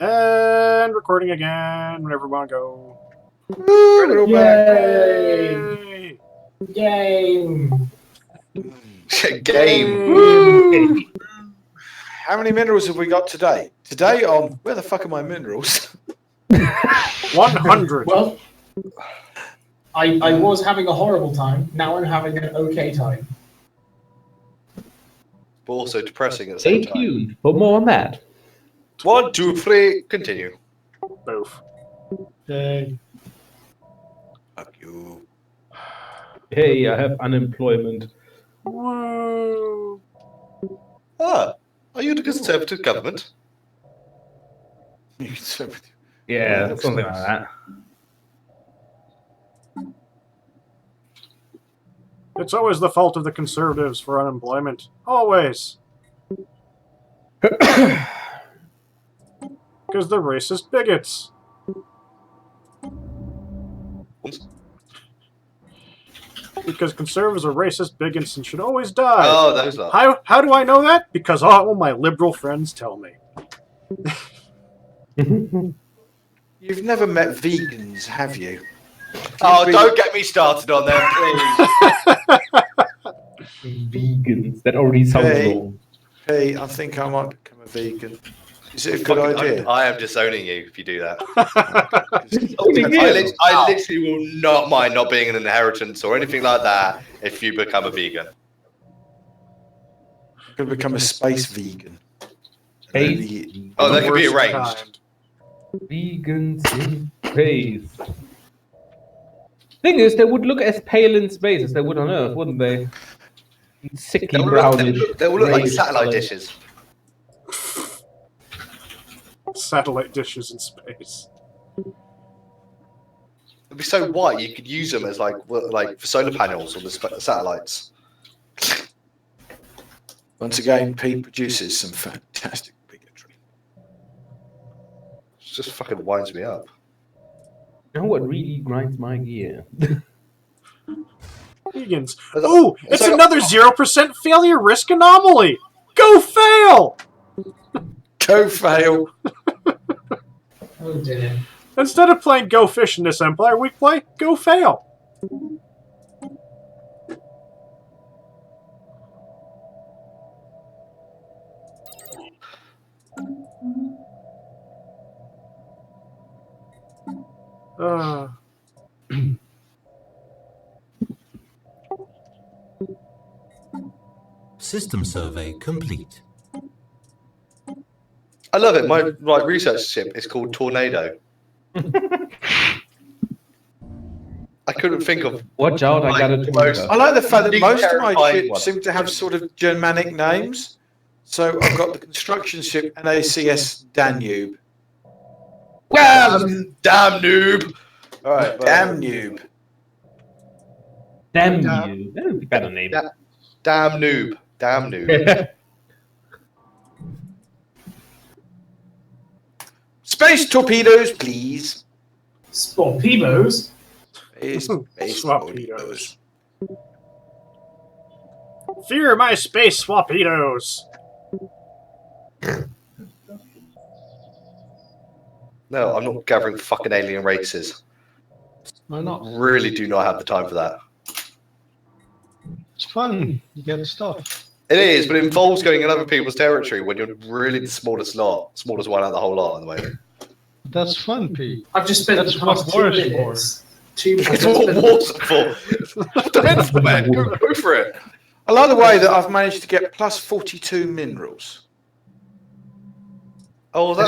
And recording again whenever we want to go. Woo, Yay! Game! Game. Woo! How many minerals have we got today? Today on where the fuck are my minerals? 100. Well, I was having a horrible time. Now I'm having an okay time. But also depressing at the same Stay time. tuned for more on that. 1, 2, 3, continue. Boof. Yay. Fuck you. Hey, I have unemployment. Woo. Ah, are you the Conservative government? Yeah, looks something nice. like that. It's always the fault of the Conservatives for unemployment. Always. Because they're racist bigots. Because conservatives are racist bigots and should always die. Oh, those are. How do I know that? Because all my liberal friends tell me. You've never met vegans, have you? Oh, don't get me started on them, please. Vegans. That already sounds Hey. wrong. Hey, I think I might become a vegan. Is it a good idea? I am disowning you if you do that. Owning I you. literally will not mind not being an inheritance or anything like that if you become a vegan. I'm going to become a space vegan. Space Oh, that The could be worst arranged. kind. Vegans in space. Thing is, they would look as pale in space as they would on Earth, wouldn't they? Sickly brownish. They will look like greyish satellite colour. dishes. Satellite dishes in space. They'd be so white you could use them as like for solar panels on the satellites. Once again, Pete produces some fantastic bigotry. It just fucking winds me up. You know what really grinds my gear? Vegans. It's Ooh, it's like- another 0% failure risk anomaly. Go fail! Go fail. Oh dear. Instead of playing Go Fish in this Empire, we play Go Fail. Uh, System survey complete. I love it. My research ship is called Tornado. I couldn't think of. Watch out, I got a Like, tornado. I like the fact that The most of my terrifying ships one. seem to have sort of Germanic names. So I've got the construction ship NACS Danube. Damn noob! All right, Danube. Damn you. That would be a better name. Damn noob! Damn noob! Space torpedoes, please. Sporpedos? Space Swapitos. Fear my space swapitos. No, I'm not gathering fucking alien races. Why not? Really do not have the time for that. It's fun. You get stuff. It is, but it involves going in other people's territory when you're really the smallest one out of the whole lot at the moment. That's fun, Pete. I've just spent That's the past what 2 wars minutes. It's what wars are for. Depends, man. Go for it. I like the way that I've managed to get plus 42 minerals. Oh, I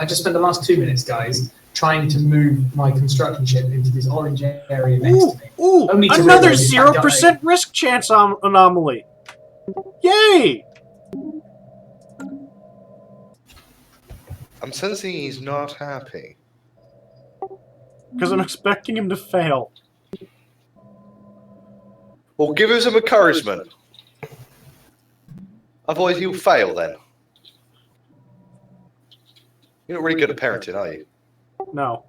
just spent the last 2 minutes, guys, trying to move my construction ship into this orange area next Ooh, to me. ooh, Only to another realize that 0% risk chance anomaly. Yay! I'm sensing he's not happy. Because I'm expecting him to fail. Well, give him some encouragement. Otherwise, he'll fail then. You're not really good at parenting, are you? No.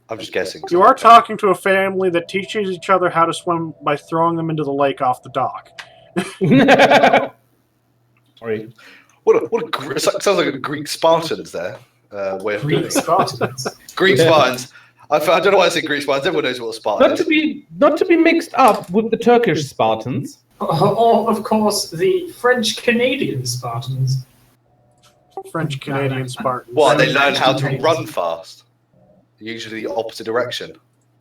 I'm just guessing. You are talking to a family that teaches each other how to swim by throwing them into the lake off the dock. Sorry. Sounds like a Greek Spartans there. Way of doing Greek it. Spartans. Greek Spartans. I don't know why I say Greek Spartans. Everyone knows what a Spartan Not is. to be mixed up with the Turkish Spartans. Or, of course, the French-Canadian Spartans. French-Canadian Spartans. What? They learn how to French run fast. Usually the opposite direction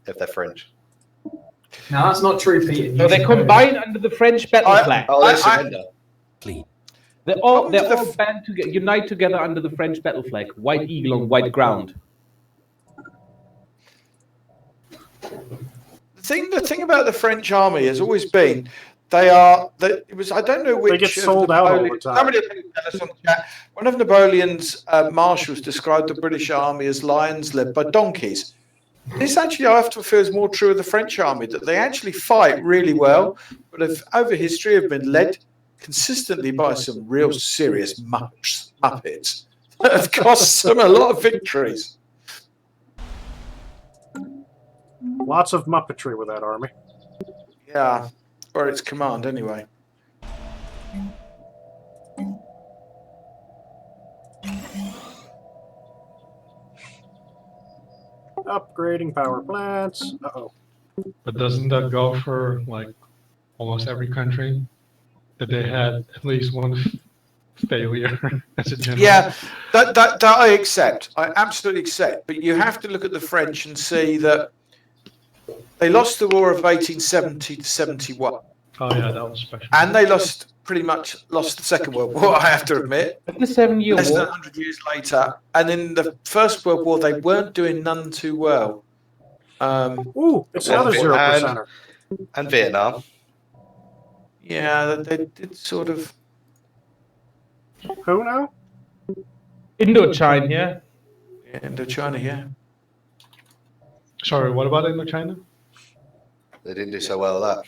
if they're French. No, that's not true, Peter. So they combine under the French battle flag. Oh, they surrender. They're all band together, unite together under the French battle flag. White eagle on white ground. The thing about the French army has always been I don't know which. They get sold out all the time. Somebody tell us on the chat. One of Napoleon's marshals described the British army as lions led by donkeys. This actually, I have to feel, is more true of the French army, that they actually fight really well, but over history have been led consistently by some real serious muppets that have cost them a lot of victories. Lots of muppetry with that army. Yeah, or its command anyway. Upgrading power plants. Uh-oh. But doesn't that go for like almost every country? That they had at least one failure as a general. Yeah, that I accept. I absolutely accept. But you have to look at the French and see that they lost the war of 1870 to 71. Oh yeah, that was special. And they pretty much lost the Second World War, I have to admit. The 7-year Less than war. 100 years later. And in the First World War, they weren't doing none too well. Ooh, it's another 0%er. And Vietnam. Yeah, they did sort of. Who now? Indochina, yeah. Indochina, yeah. Sorry, what about Indochina? They didn't do so well at that.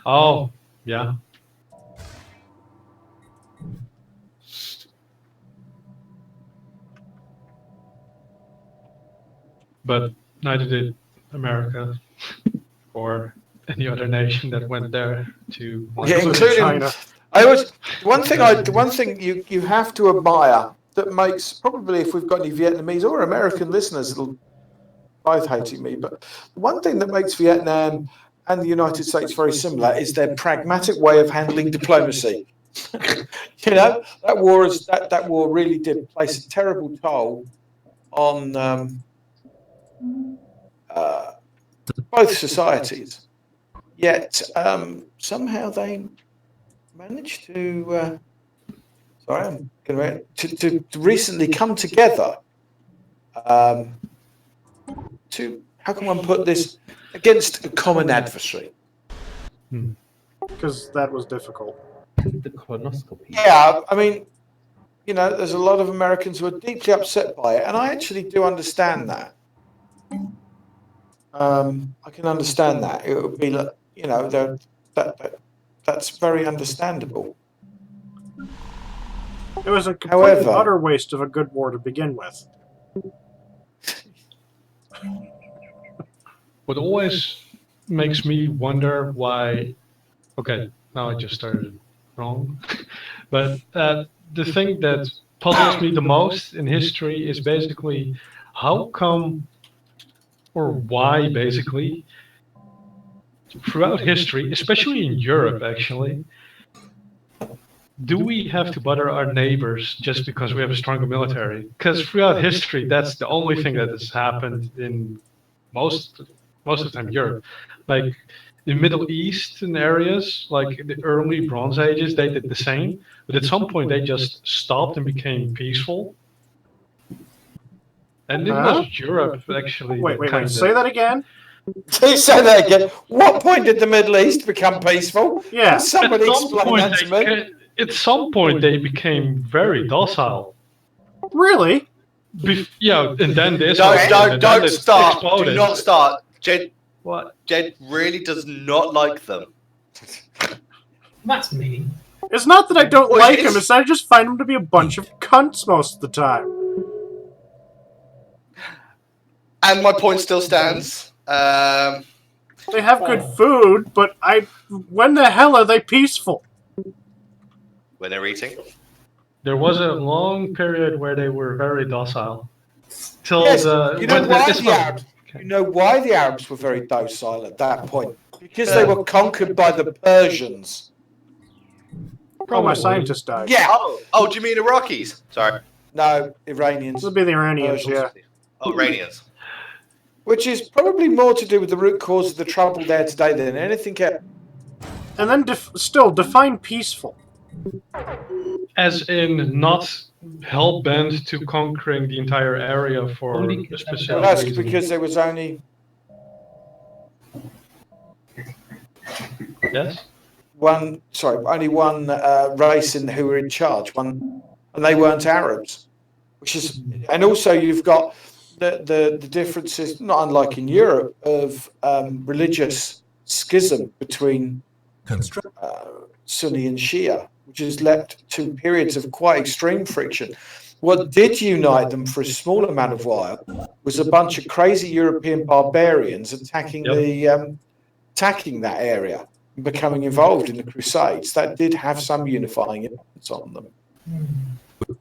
Oh, yeah. But neither did America or any other nation that went there to. Yeah, including China. the one thing you have to admire that makes, probably if we've got any Vietnamese or American listeners, it'll both hating me, but the one thing that makes Vietnam and the United States very similar is their pragmatic way of handling diplomacy. You know, that war really did place a terrible toll on both societies. Yet somehow they managed to to recently come together to, how can one put this, against a common adversary. Because that was difficult. The colonoscopy. Yeah, I mean, you know, there's a lot of Americans who are deeply upset by it, and I actually do understand that. I can understand that. It would be, like, you know, that's very understandable. It was a complete However- utter waste of a good war to begin with. What always makes me wonder why. Okay, now I just started wrong. But the thing that puzzles me the most in history is basically how come, or why basically, throughout history, especially in Europe actually, do we have to bother our neighbors just because we have a stronger military? Because throughout history, that's the only thing that has happened in most of the time Europe. Like in Middle Eastern areas, like the early Bronze Ages, they did the same. But at some point, they just stopped and became peaceful. And it was Europe, actually. Wait, say that again? Please say that again. What point did the Middle East become peaceful? Yeah. Somebody explain that to me. At some point, they became very docile. Really? Yeah, and then this. Don't start. Exploded. Do not start. Jed What? really does not like them. That's mean. It's not that I don't Well, like it's- him, it's that I just find him to be a bunch of cunts most of the time. And my point still stands. They have good food, but when the hell are they peaceful? When they're eating. there was a long period where they were very docile. Till Yes, the, you know when why Islam- the Arabs? You know why the Arabs were very docile at that point? Because they were conquered by the Persians. Oh, my Probably. scientist died. Yeah. Oh, do you mean Iraqis? Sorry. No, Iranians. This would be the Iranians, Persians. yeah. Oh, Iranians. Which is probably more to do with the root cause of the trouble there today than anything else. And then still define peaceful. As in not hell-bent to conquering the entire area for Only a kill specific Well, that's reason. because there was only Yes? only one race who were in charge, and they weren't Arabs. Which is, and also you've got the differences, not unlike in Europe, of religious schism between Construct. Sunni and Shia, which has led to periods of quite extreme friction. What did unite them for a small amount of while was a bunch of crazy European barbarians attacking attacking that area and becoming involved in the Crusades. That did have some unifying influence on them.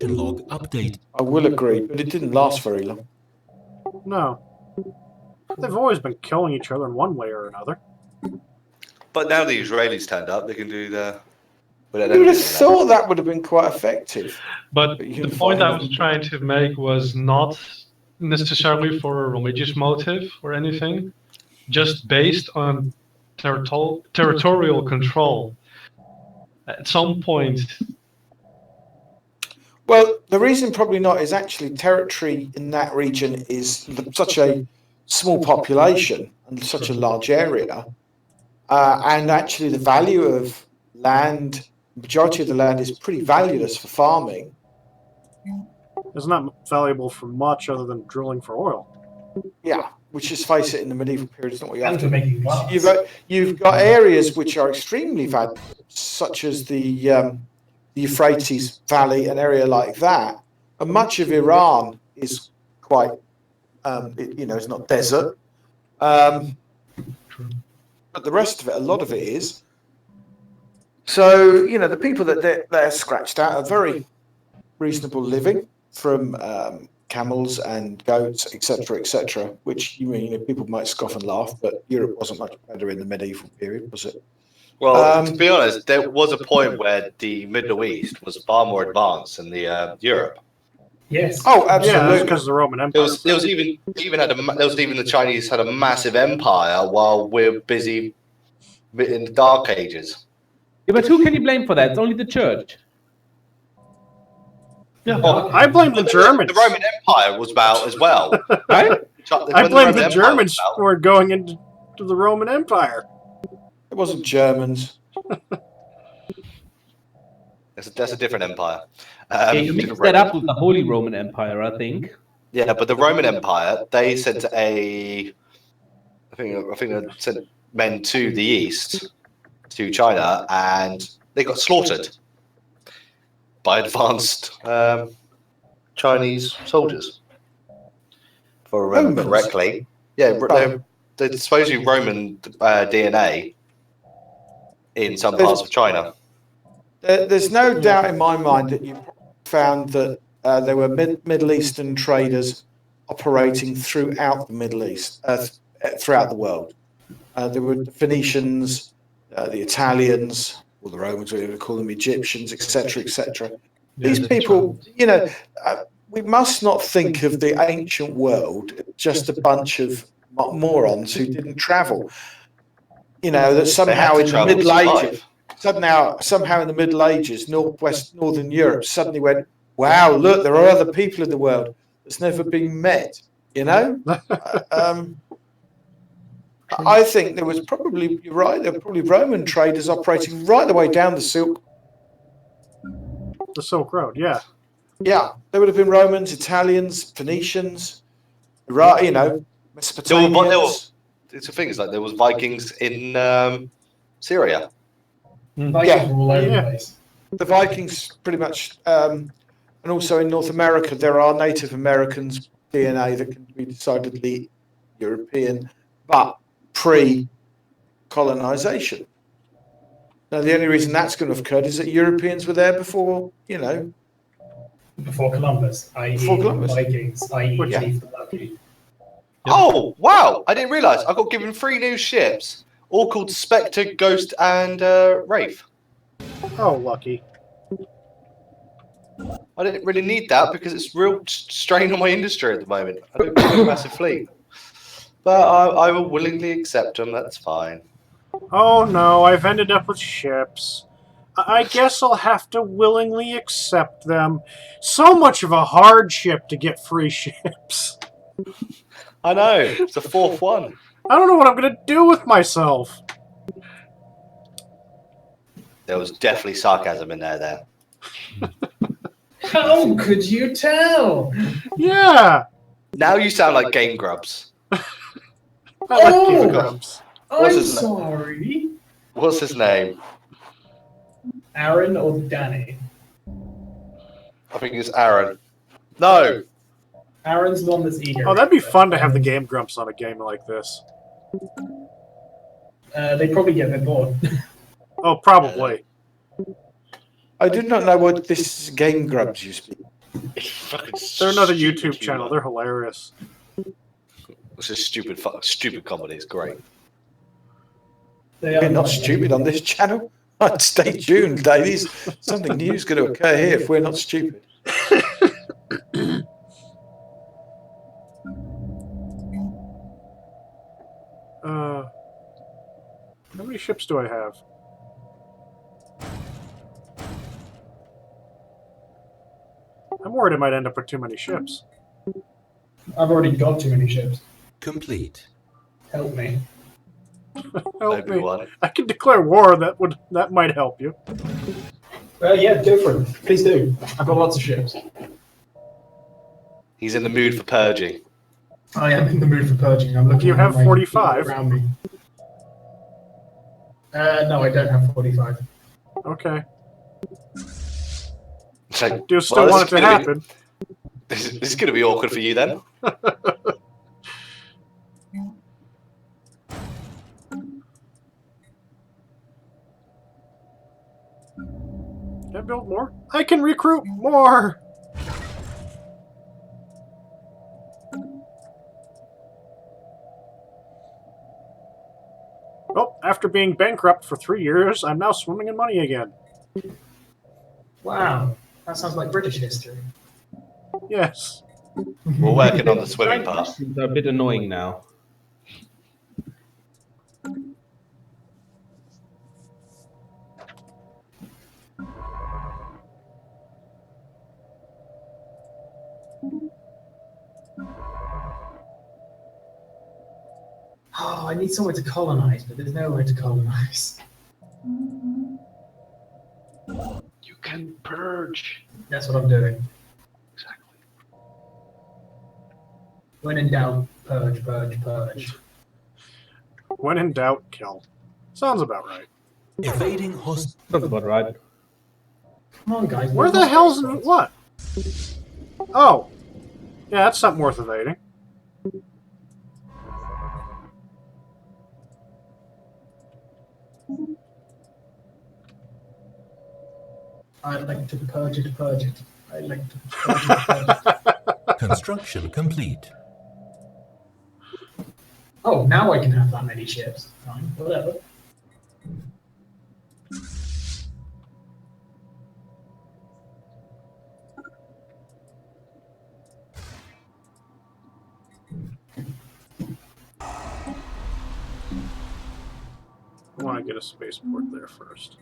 Log update. I will agree, but it didn't last very long. No. They've always been killing each other in one way or another. But now the Israelis turned up, they can do the. You would have thought that would have been quite effective. But But the point I was trying to make was not necessarily for a religious motive or anything, just based on territorial control. At some point, Well, the reason probably not is actually territory in that region is such a small population and such a large area. And actually the value of land, the majority of the land is pretty valueless for farming. It's not valuable for much other than drilling for oil. Yeah, which, just face it, in the medieval period, it's not what you have And to for making glass. You've got areas which are extremely valuable, such as the Euphrates Valley, an area like that. And much of Iran is quite, it's not desert. But the rest of it, a lot of it is. So, the people that they're scratched out are very reasonable living from camels and goats, etc., which people might scoff and laugh, but Europe wasn't much better in the medieval period, was it? Well, to be honest, there was a point where the Middle East was far more advanced than the Europe. Yes. Oh, Yeah, that's absolutely. because of the Roman There Empire. was even the Chinese had a massive empire while we're busy in the Dark Ages. Yeah, but who can you blame for that? It's only the church. I blame the Germans. The Roman Empire was about as well. Right? I blame the Germans for going into the Roman Empire. It wasn't Germans. That's a different empire. Yeah, you mixed that up with the Holy Roman Empire, I think. Yeah, but the Roman Empire, they sent I think they sent men to the east, to China, and they got slaughtered by advanced Chinese soldiers. If I remember Romans? correctly. Yeah, they're supposedly Roman DNA in some parts of China. There's no doubt in my mind that you found that there were Middle Eastern traders operating throughout the Middle East, throughout the world. There were the Phoenicians, the Italians, or the Romans, we would call them Egyptians, etc. These people, we must not think of the ancient world just a bunch of morons who didn't travel. That somehow in the Middle Ages, somehow in the Middle Ages, Northern Europe suddenly went, wow, look, there are other people in the world that's never been met. I think there was probably, you're right, there were probably Roman traders operating right the way down the Silk. The Silk Road, yeah. Yeah, there would have been Romans, Italians, Phoenicians, Mesopotamians. It's the thing is like there was Vikings in Syria. Vikings were all over the place. The Vikings pretty much, and also in North America, there are Native Americans DNA that can be decidedly European, but pre-colonization. Now, the only reason that's going to have occurred is that Europeans were there before, Before Columbus, i.e. Before Columbus. Vikings, i.e. Yeah. Chief Lucky. Oh, wow. I didn't realise. I got given 3 new ships, all called Spectre, Ghost, and Wraith. Oh, lucky. I didn't really need that because it's real strain on my industry at the moment. I don't have a massive fleet. But I will willingly accept them. That's fine. Oh no, I've ended up with ships. I guess I'll have to willingly accept them. So much of a hardship to get free ships. I know. It's the 4th one. I don't know what I'm going to do with myself. There was definitely sarcasm in there. How could you tell? Yeah. Now you sound like Game Grubs. I like Oh! Game Grumps. What's I'm his name? sorry. What's his name? Aaron or Danny? I think it's Aaron. No. Aaron's the one that's eager. Oh, that'd be fun to have the Game Grumps on a game like this. They probably get a bit bored. Oh, probably. I do not know what this Game Grubs you speak. They're another YouTube channel. They're hilarious. It's a stupid comedy. It's great. They We're are not stupid on this channel. Stay tuned, ladies. Something new is going to occur here if we're not stupid. How many ships do I have? I'm worried I might end up with too many ships. I've already got too many ships. Complete. Help me. Help me. Everyone. I can declare war. That might help you. Well, yeah, go for it. Please do. I've got lots of ships. He's in the mood for purging. I am in the mood for purging. I'm looking. You at have my 45? around me. No, I don't have 45. Okay. So, Do you still want it to happen? This is going to be awkward for you then. Can I build more? I can recruit more! Well, after being bankrupt for 3 years, I'm now swimming in money again. Wow, that sounds like British history. Yes. We're working on the swimming part. Questions are a bit annoying now. Oh, I need somewhere to colonize, but there's nowhere to colonize. You can purge. That's what I'm doing. Exactly. When in doubt, purge, purge, purge. When in doubt, kill. Sounds about right. Evading host. That's about right. Come on, guys. Where where's the my hell's... space boats? what? Oh. Yeah, that's something worth evading. I'd like to purge it, purge it. I'd like to purge it, purge it. Construction complete. Oh, now I can have that many ships. Fine, whatever. I want to get a spaceport there first.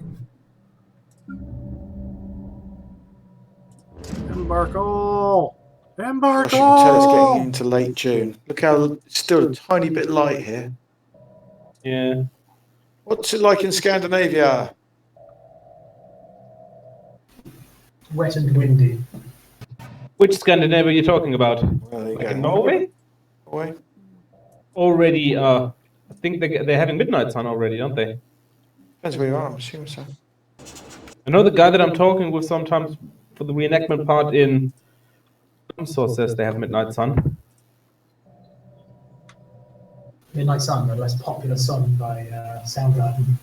Embark all! Embark Gosh, you can tell it's all! getting into late June. Look how it's still a tiny bit light here. Yeah. What's it like in Scandinavia? Wet and windy. Which Scandinavia are you talking about? Well, there you Like go. in Norway? Norway? Already, I think they're having midnight sun already, aren't they? Depends where you are, I'm assuming so. I know the guy that I'm talking with sometimes for the reenactment part in Source says they have midnight sun. Midnight Sun, the less popular song by Soundgarden.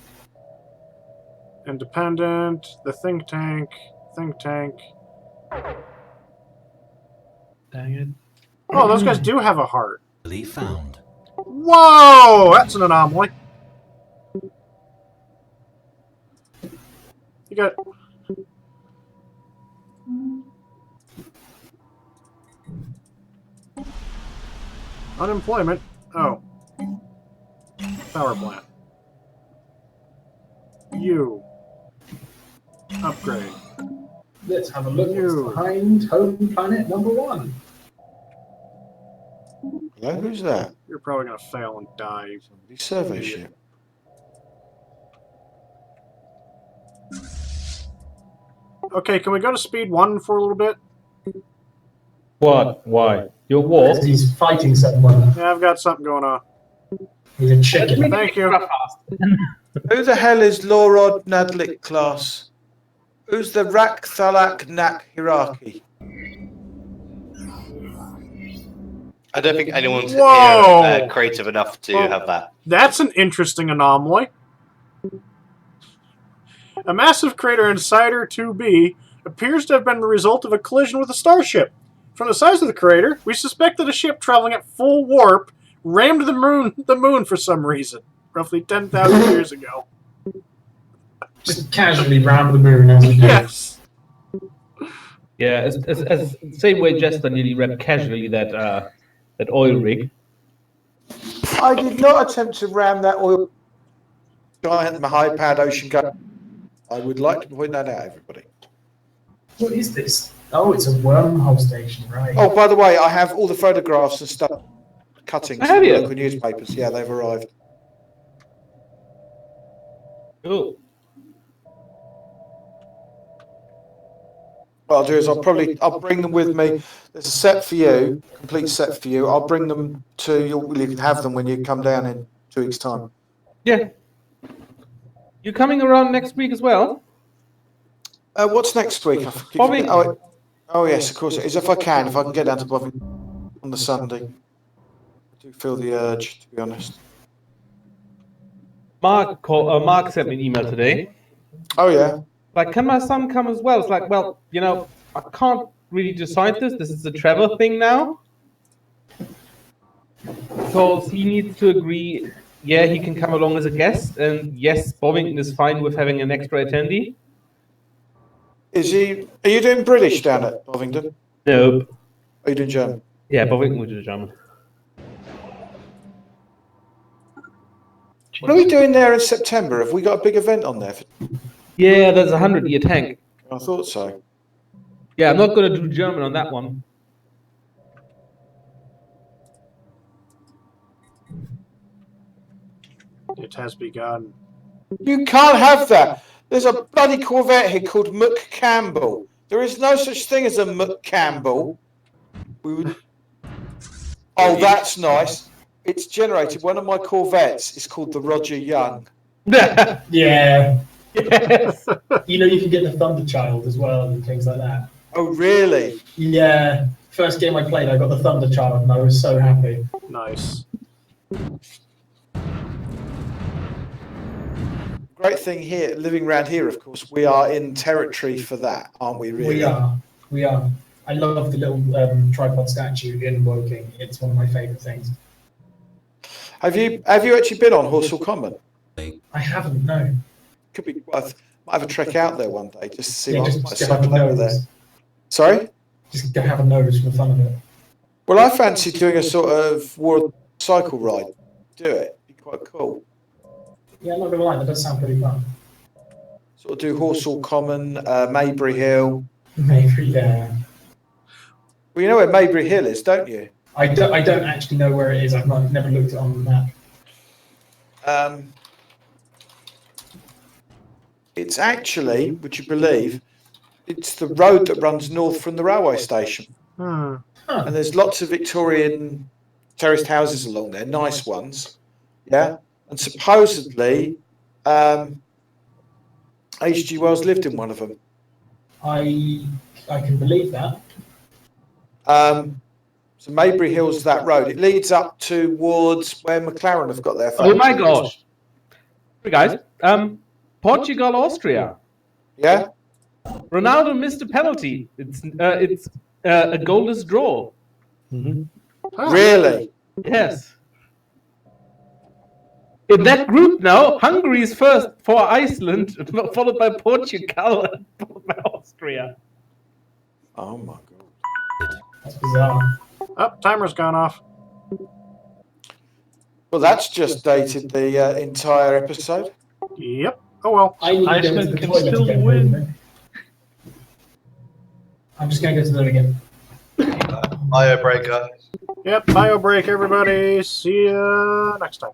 Independent, the think tank. Dang it. Oh, those guys do have a heart. Found. Whoa! That's an anomaly. You got... Unemployment. Oh. Power plant. You. Upgrade. Let's have a look what's behind home planet number 1. Hello, who's that? You're probably going to fail and die. Somebody survey ship. Okay, can we go to speed 1 for a little bit? What? Why? Your war? He's fighting someone. Yeah, I've got something going on. He's a chicken. Thank you. Who the hell is Lorod Nadlik class? Who's the Rak Thalak Nak Hiraki? I don't think anyone's Whoa! here creative enough to have that. That's an interesting anomaly. A massive crater in Cider 2b appears to have been the result of a collision with a starship. From the size of the crater, we suspect that a ship traveling at full warp rammed the moon for some reason, roughly 10,000 years ago. Just casually rammed the moon as we Yes. Yeah, as same way Jester nearly rammed casually that oil rig. I did not attempt to ram that oil giant high-powered ocean gun. I would like to point that out, everybody. What is this? Oh, it's a wormhole station, right? Oh, by the way, I have all the photographs and stuff, cuttings Have from the you? local newspapers. Yeah, they've arrived. Oh, What I'll do is I'll bring them with me. There's a set for you, complete set for you. I'll bring them to you. You can have them when you come down in 2 weeks' time. yeah. You coming around next week as well? What's next week? Bobby. Oh yes, of course it is. If I can get down to Bobby on the Sunday. I do feel the urge, to be honest. Mark sent me an email today. Oh yeah. Like, can my son come as well? It's like, well, I can't really decide this. This is a Trevor thing now. Because he needs to agree, yeah, he can come along as a guest, and yes, Bovington is fine with having an extra attendee. Are you doing British down at Bovington? Nope. Are you doing German? Yeah, Bovington will do the German. What are we doing there in September? Have we got a big event on there? Yeah, there's a 100-year tank. I thought so. Yeah, I'm not going to do German on that one. It has begun. You can't have that. There's a bloody Corvette here called McCampbell. There is no such thing as a McCampbell. Oh, that's nice. It's generated. One of my Corvettes is called the Roger Young. Yeah. Yes. You can get the Thunder Child as well and things like that. Oh, really? Yeah. First game I played, I got the Thunder Child and I was so happy. Nice. Great thing here, living around here, of course, we are in territory for that, aren't we, really? We are. I love the little tripod statue in Woking. It's one of my favourite things. Have you actually been on Horsell Common? I haven't, no. Could be worth. Might have a trek out there one day just to see Yeah, what just might to have a circle over nose. there. Sorry? Just to have a nose for the fun of it. Well, I fancy doing a sort of war cycle ride. Do it. Be quite cool. Yeah, I'm not going to lie, that does sound pretty fun. Sort of do Horsell Common, Maybury Hill. Maybe, yeah. Well, you know where Maybury Hill is, don't you? I don't actually know where it is. I've never looked it on the map. It's actually, would you believe, it's the road that runs north from the railway station. Hmm. And there's lots of Victorian terraced houses along there, nice ones. Yeah. And supposedly, H.G. Wells lived in one of them. I can believe that. So Maybury Hill's that road. It leads up towards where McLaren have got their factory. Oh my gosh. Hey guys, Portugal, Austria. Yeah? Ronaldo missed a penalty. It's a goalless draw. Huh. Really? Yes. In that group now, Hungary is first for Iceland, followed by Portugal and followed by Austria. Oh my god. That's bizarre. Oh, timer's gone off. Well, that's just dated the entire episode. Yep. Oh well. I need to go to Iceland the can toilet still again. win. I'm just going to go to the toilet again. Bio breaker. Yep. Bio break, everybody. See ya next time.